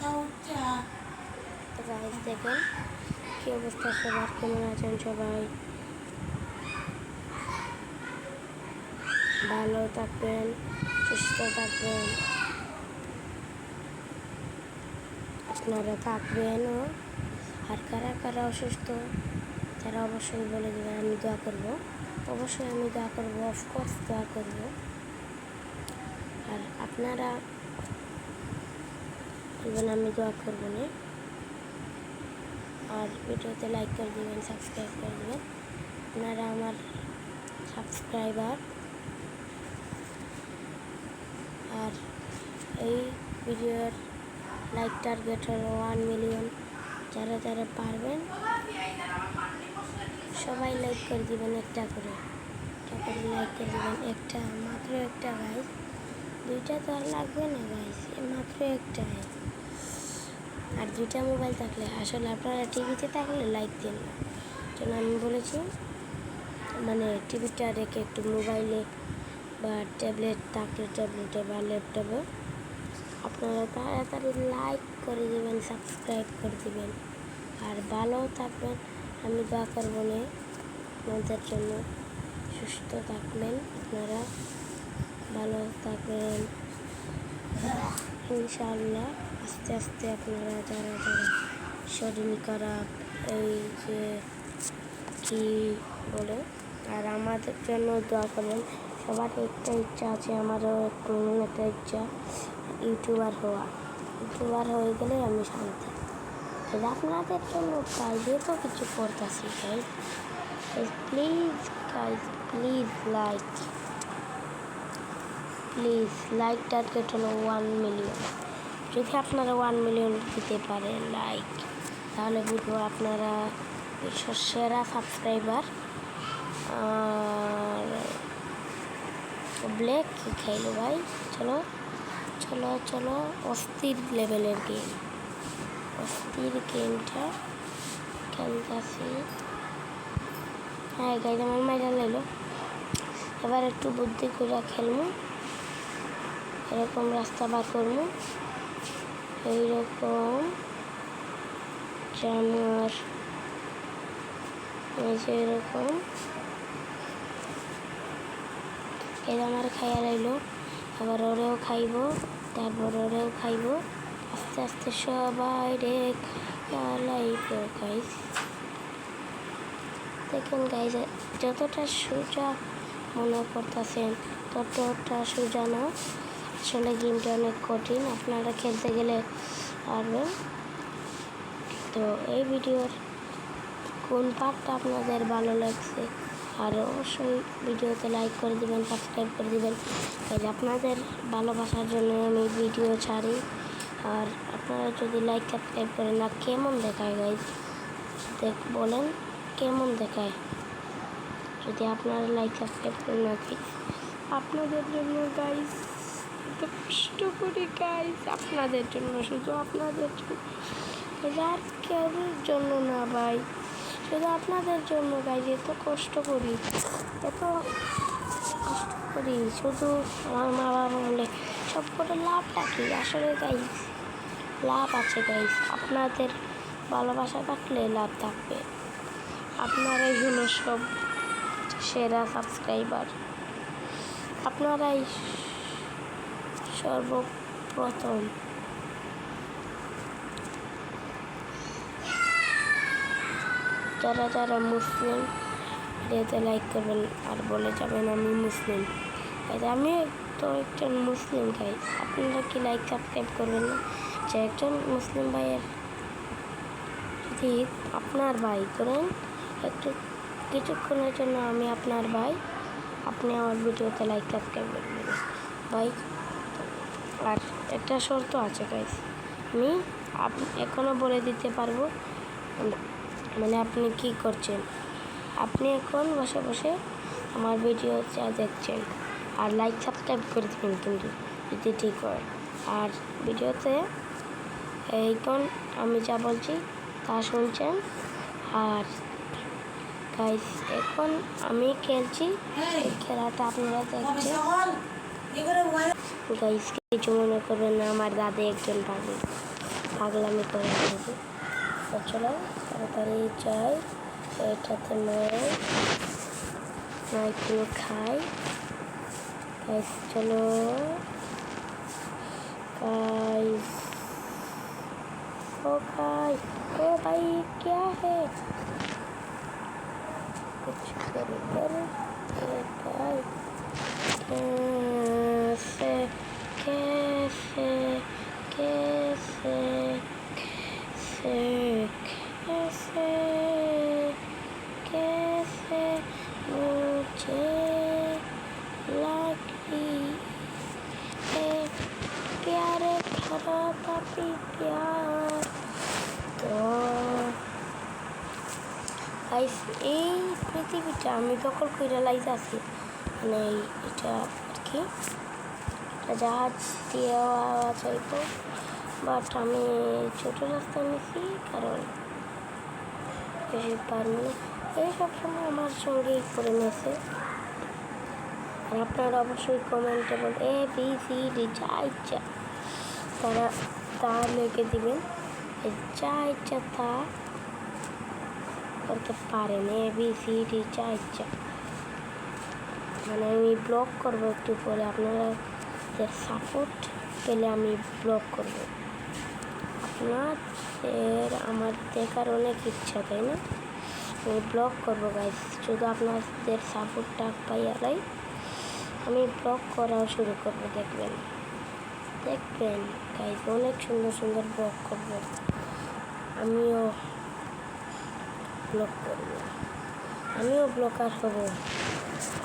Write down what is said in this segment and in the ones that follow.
তো গাইস দেখেন কি অবস্থা সবার, কেমন আছেন সবাই? ভালো থাকবেন, সুস্থ থাকবেন, আপনারা থাকবেনও। আর কারা কারা অসুস্থ তারা অবশ্যই বলে দেবেন, আমি দোয়া করব। অবশ্যই আমি দোয়া করব, অফকোর্স দোয়া করব। আর আপনারা বলবেন আমি দোয়া করবো না। আর ভিডিওতে লাইক করে দেবেন, সাবস্ক্রাইব করে দেবেন। আপনারা আমার সাবস্ক্রাইবার। আর এই ভিডিওর লাইক টার্গেট হলো 1 মিলিয়ন। যারা যারা পারবেন সবাই লাইক করে দিবেন, একটা করে লাইক করে দিবেন। একটা, মাত্র একটা গাইজ, দুইটা তো আর লাগবে না গাইজ, মাত্র একটা। আর দুইটা মোবাইল থাকলে, আসলে আপনারা টিভিতে থাকলে লাইক দিন না, যেন আমি বলেছি মানে টিভিটা রেখে একটু মোবাইলে বা ট্যাবলেট থাকলে ট্যাবলেটে বা ল্যাপটপে আপনারা তাড়াতাড়ি লাইক করে দেবেন, সাবস্ক্রাইব করে দেবেন। আর ভালো থাকবেন, আমি দোয়া করবো না আপনাদের জন্য। সুস্থ থাকবেন, আপনারা ভালো থাকবেন ইনশাআল্লাহ। আস্তে আস্তে আপনারা যারা যারা শরীর খারাপ, এই যে কি বলে, আর আমাদের জন্য দোয়া করবেন। সবার একটা ইচ্ছা আছে, আমারও একটা ইচ্ছা ইউটিউবার হওয়া। ইউটিউবার হয়ে গেলে আমি শান্তি। আপনাদের জন্য কাজে তো কিছু করতেছি guys. Please guys, please like target হলো 1 মিলিয়ন। যদি আপনারা 1 মিলিয়ন দিতে পারেন লাইক, তাহলে বুঝবো আপনারা সেরা সাবস্ক্রাইবার। আর ব্ল্যাক কি খাইলো ভাই? চলো চলো চলো, অস্থির লেভেলের গেম, অস্থির গেমটা খেলতেছি। হ্যাঁ গাইজ, আমার মাইরা লাইলো। এবার একটু বুদ্ধি করে খেলবো, এরকম রাস্তা বার করবো, এইরকম জানোয়ার, এই যে এরকম এর আমার খাইয়া লাইলো। আবার ওরেও খাইবো, তারপর ওরেও খাইবো, আস্তে আস্তে সবাই লাইবো গাইজ। দেখুন গাইজ, যতটা সোজা মনে করতেছেন ততটা সোজা না, আসলে গেমটা অনেক কঠিন, আপনারা খেলতে গেলে পারবেন। তো এই ভিডিওর কোন পার্টটা আপনাদের ভালো লাগছে, আর অবশ্যই ভিডিওতে লাইক করে দেবেন, সাবস্ক্রাইব করে দেবেন। তাই আপনাদের ভালোবাসার জন্য আমি ভিডিও ছাড়ি। আর আপনারা যদি লাইক সাবস্ক্রাইব করেন না, কেমন দেখায় গাইজ বলেন, কেমন দেখায় যদি আপনারা লাইক সাবস্ক্রাইব করেন না? আপনাদের জন্য গাইজ এত কষ্ট করি গাইজ, আপনাদের জন্য, শুধু আপনাদের জন্য, আর কেউ জন্য না ভাই, শুধু আপনাদের জন্য গাইজ। এত কষ্ট করি, শুধু আমার মা বাবা বলে সব করে লাভটা কি? আসলে গাইজ লাভ আছে গাইজ, আপনাদের ভালোবাসা থাকলে লাভ থাকবে। আপনারাই হলো সব সেরা সাবস্ক্রাইবার, আপনারাই সর্বপ্রথম। যারা যারা মুসলিম ভিডিওতে লাইক করবেন আর বলে যাবেন আমি মুসলিম। আমি তো একজন মুসলিম গাই, আপনারা কি লাইক সাবস্ক্রাইব করবেন না? যে একজন মুসলিম ভাইয়ের যদি আপনার ভাই করেন, একটু কিছুক্ষণের জন্য আমি আপনার ভাই, আপনি আমার ভিডিওতে লাইক সাবস্ক্রাইব করবেন ভাই। আর একটা শর্ত আছে গাইস, আমি এখনও বলে দিতে পারবো, মানে আপনি কি করছেন, আপনি এখন বসে বসে আমার ভিডিও দেখছেন আর লাইক সাবস্ক্রাইব করে দেবেন কিন্তু, যদি ঠিক হয়। আর ভিডিওতে এখন আমি যা বলছি তা শুনছেন। আর গাইস এখন আমি খেলছি, এই খেলাটা আপনারা দেখছেন গাইস, কিছু মনে করবেন না, আমার দাদা একজন পাগল। পাগলামি করে দেবো। তো চলো তাড়াতাড়ি যাই, এটাতে নাইগুলো খাই। গাইস चलो गाइस, ओ गाइस, ओ भाई क्या है, कुछ कर गाइस, कैसे कैसे कैसे कैसे कैसे कैसे मुझे लगी प्यारे भरा पापी प्यार। তো গাইস এই পৃথিবীটা আমি দখল করে লাইতেছি, মানে এটা আর কি জাহাজ দিয়ে আওয়া চাইব, বাট আমি ছোটো রাস্তা নিছি কারণ বেশি পারবো না। এই সবসময় আমার সঙ্গেই করে নিয়েছে। আর আপনারা অবশ্যই কমেন্টে বল ABCD যা ইচ্ছা তারা তা লিখে দিবেন, যা ইচ্ছা তা করতে পারেন। ABCD যা ইচ্ছা, মানে আমি ব্লগ করবো একটু পরে, আপনাদের সাপোর্ট পেলে আমি ব্লগ করব। আপনাদের আমার দেখার অনেক ইচ্ছা, তাই না? আমি ব্লগ করবো গাইস, শুধু আপনাদের সাপোর্টটা পাইয়ালাই আমি ব্লগ করাও শুরু করবো। দেখবেন গাইস অনেক সুন্দর সুন্দর ব্লগ করবো, আমিও ব্লগ করবো, আমিও ব্লগার হব।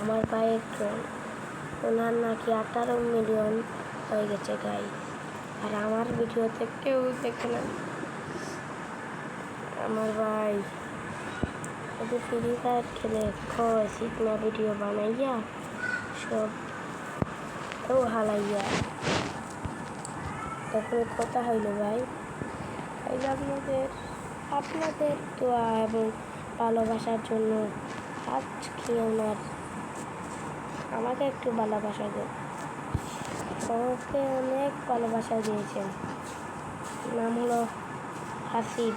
আমার ভাই একজন, ওনার নাকি 18 মিলিয়ন হয়ে গেছে গাইস, আর আমার ভিডিওতে কেউ দেখে না। আমার ভাই শুধু ফ্রি ফায়ার খেলে সিগমা ভিডিও বানাইয়া সব তো হালাইয়া। তখন কথা হইল ভাই, আপনাদের দোয়া এবং ভালোবাসার জন্য আজকে আমাকে একটু ভালোবাসা দেন। আমাকে অনেক ভালোবাসা দিয়েছেন। নাম হলো হাসিব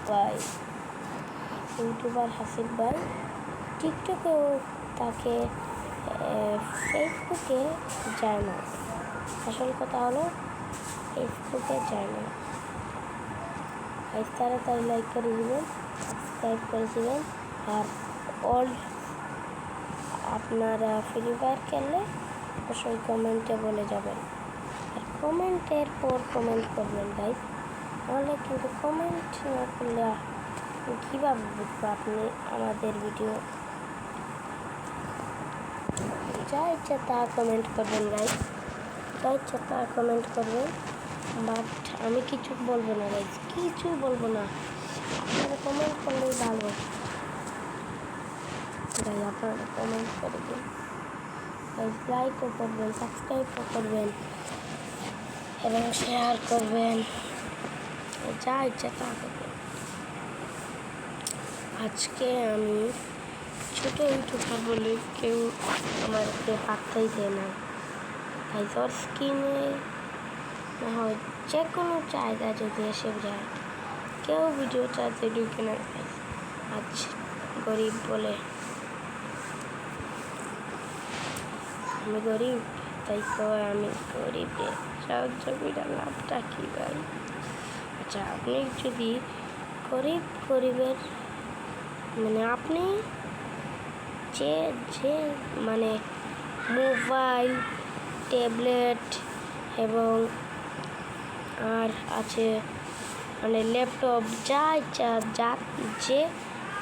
ভাই, ইউটিউবার হাসিব ভাই। টিকটকেও তাকে, ফেসবুকে যায় না, আসল কথা হলো ফেসবুকে যায় না। তাড়াতাড়ি লাইক করে দেবেন, সাবস্ক্রাইব করে দেবেন, আর আপনারা ফ্রি ফায়ার খেললে অবশ্যই কমেন্টে বলে যাবেন, আর কমেন্টের পর কমেন্ট করবেন গাইস, নাহলে কিন্তু কমেন্ট না করলে কীভাবে বুঝবো আপনি আমাদের ভিডিও। যা ইচ্ছা তা কমেন্ট করবেন গাইস, যা ইচ্ছা তা কমেন্ট করবেন, বাট আমি কিছু বলবো না গাইস, কিছু বলবো না। আপনারা কমেন্ট করলেই ভালো গাই, আপনারা কমেন্ট করে দিন গাইস, লাইকও করবেন, সাবস্ক্রাইবও করবেন এবং শেয়ার করবেন, যা ইচ্ছা তা করবেন। আজকে আমি ছোটো ইউটিউবার বলে কেউ আমাকে পাত্তাই দেয় না গাইস, ওর স্কিনে না হয় যে কোনো জায়গা যদি এসে যায় কেউ ভিডিও চাইতে ঢুকে না গাইস। আজ গরিব বলে আমি গরিব, তাই কয় আমি গরিবের সাহায্য করে লাভটা কি ভাই? আচ্ছা আপনি যদি গরিবের মানে আপনি যে যে মানে মোবাইল, ট্যাবলেট এবং আর আছে মানে ল্যাপটপ, যা ইচ্ছা যা যে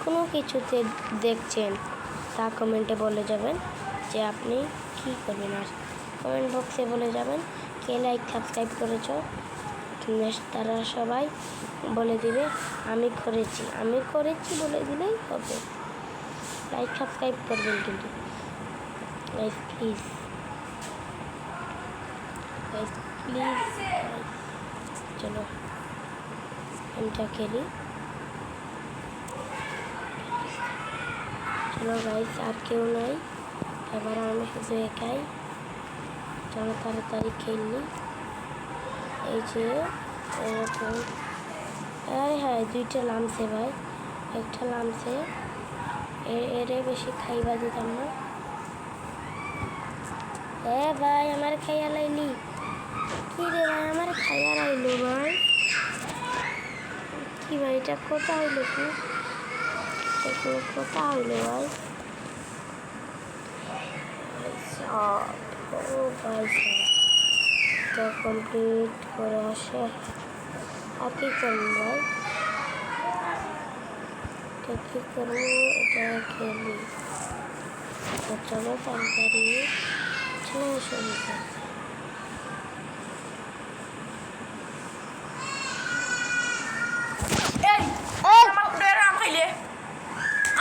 কোনো কিছুতে দেখছেন তা কমেন্টে বলে যাবেন যে আপনি কী করবেন, আর কমেন্ট বক্সে বলে যাবেন কে লাইক সাবস্ক্রাইব করেছ, তারা সবাই বলে দিবে আমি করেছি বলে দিলেই হবে। লাইক সাবস্ক্রাইব করবেন কিন্তু গাইস প্লিজ, চলো গেমটা খেলি। চলো গাইস, আর কেউ নাই, এবার আমি শুধু একাই। চলো তাড়াতাড়ি খেললি। এই যে এরকম আরে হ্যাঁ দুইটা নামছে ভাই, একটা নামছে, এরে বেশি খাইবা দিতাম না। হ্যাঁ ভাই আমার খাইয়া লাইলি, কি রে ভাই আমার খাইয়া লাইলো ভাই, কি ভাই এটা কোথা হইলো, কি কোথা হইলো ভাই, ও ভাই এটা কমপ্লিট করে আসে, আর কি করবো ভাই, এটা কি করবো, এটা খেলি, চলো তাড়াতাড়ি চলে এসে